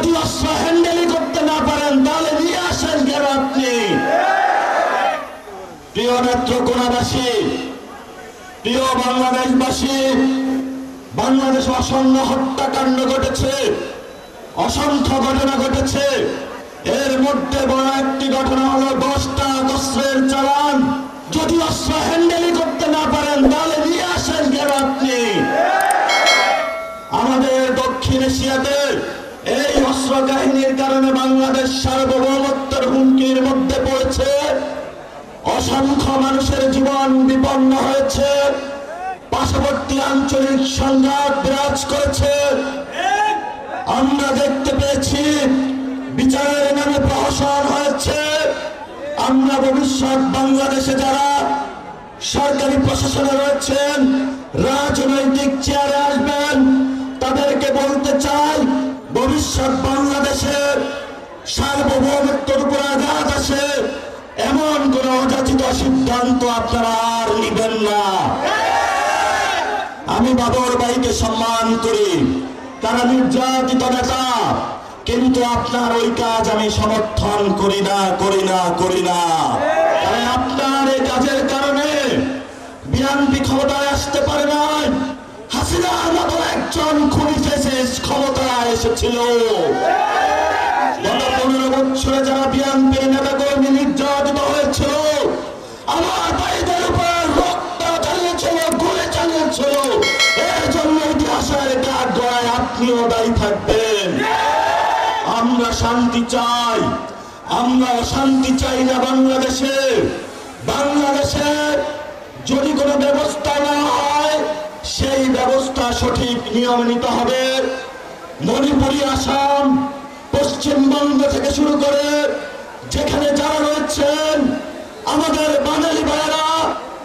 যদি অস্ত্র হ্যান্ডেলই করতে না পারেন তাহলে নিয়ে আসেন কেন আপনি? প্রিয় নেত্রকোনাবাসী, প্রিয় বাংলাদেশবাসী, বাংলাদেশে অসংখ্য হত্যাকাণ্ড ঘটেছে, অসংখ্য ঘটনা ঘটেছে। এর মধ্যে বড় একটি ঘটনা হলো 10টা অস্ত্রের চালান। যদি অস্ত্র হ্যান্ডেলই করতে না পারেন তাহলে নিয়ে আসেন কেন আপনি? আমাদের দক্ষিণ এশিয়াতে এই অস্ত্র কাহিনীর কারণে বাংলাদেশ সার্বভৌমত্বের হুমকির মধ্যে পড়েছে। অসংখ্য মানুষের জীবন বিপন্ন হয়েছে, পার্শ্ববর্তী আঞ্চলিক সংঘাত বিরাজ করেছে। আমরা দেখতে পেয়েছি বিচারের নামে প্রহসন হয়েছে। আমরা ভবিষ্যৎ বাংলাদেশে যারা সরকারি প্রশাসনে রয়েছেন, রাজনৈতিক চেয়ারে আসবেন, তাদেরকে বলতে চাই, ভবিষ্যৎ বাংলাদেশের সার্বভৌমত্বের উপর আঘাত আসে এমন কোন অযাচিত সিদ্ধান্ত আপনারা আর নিবেন না। আমি বাবর ভাইকে সম্মান করি, তারা নির্যাতিত নেতা, কিন্তু আপনার ওই কাজ আমি সমর্থন করি না। আপনার এই কাজের কারণে বিএনপি ক্ষমতায় আসতে পারে না। হাসিনার মতো একজন খুনি ফেসিস ক্ষমতায় এসেছিল। গত 15 বছরে যারা বিএনপির নেতাকর্মী নির্যাতিত হয়েছিল, আমার ভাইদের উপর রক্ত চালিয়েছিল, গুলি চালিয়েছিল, এর জন্য ইতিহাসের কাঠগড়ায় আপনিও দায়ী থাকবেন। আমরা শান্তি চাই, আমরা অশান্তি চাই না বাংলাদেশে। বাংলাদেশে যদি কোনো ব্যবস্থা না হয়, সেই ব্যবস্থা সঠিক নিয়ম নিতে হবে। মণিপুরি, আসাম, পশ্চিমবঙ্গ থেকে শুরু করে যেখানে যারা রয়েছেন, আমাদের বাঙালি ভাইয়েরা,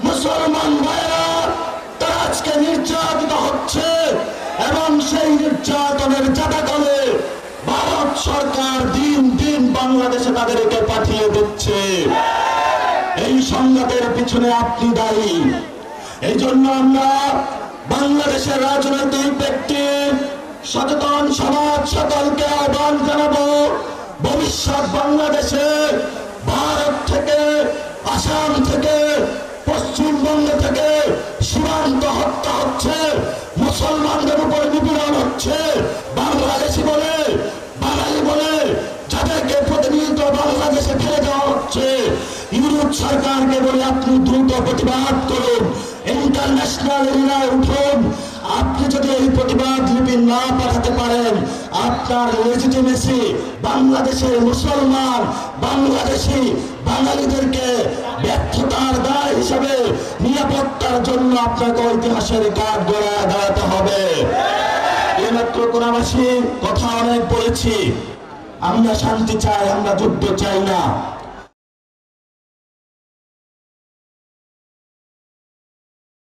মুসলমান ভাইয়েরা, তারা আজকে নির্যাতিত হচ্ছে এবং সেই নির্যাতনের জাতাকলে ভারত সরকার দিন দিন বাংলাদেশে তাদেরকে পাঠিয়ে দিচ্ছে। এই সংঘাতের পিছনে আপনি দায়ী। এই জন্য আমরা বাংলাদেশের রাজনৈতিক ব্যক্তি, সচেতন সমাজ সকলকে আহ্বান জানাবো, ভবিষ্যৎ বাংলাদেশে ভারত থেকে, আসাম থেকে, পশ্চিমবঙ্গ থেকে সীমান্ত হত্যা হচ্ছে, মুসলমানদের উপর নিপীড়ন হচ্ছে, বাংলাদেশি বলে, বাঙালি বলে যাদেরকে প্রতিনিয়ত বাংলাদেশে ফেলে দেওয়া হচ্ছে। ইউরোপ সরকারকে বলে আপনি দ্রুত প্রতিবাদ করুন, ইন্টারন্যাশনাল এরিয়ায় উঠুন। আপনি যদি এই প্রতিবাদ লিপি না পাঠাতে পারেন, আপনার লেজিটিমেসি বাংলাদেশের মুসলমান, বাংলাদেশি বাঙালিদেরকে ব্যর্থতার দায় হিসাবে নিরাপত্তার জন্য আপনাকে ইতিহাসের কাঠগড়ায় দাঁড়াতে হবে। এই নেত্রকোনাবাসী কথা অনেক বলেছি, আমরা শান্তি চাই, আমরা যুদ্ধ চাই না।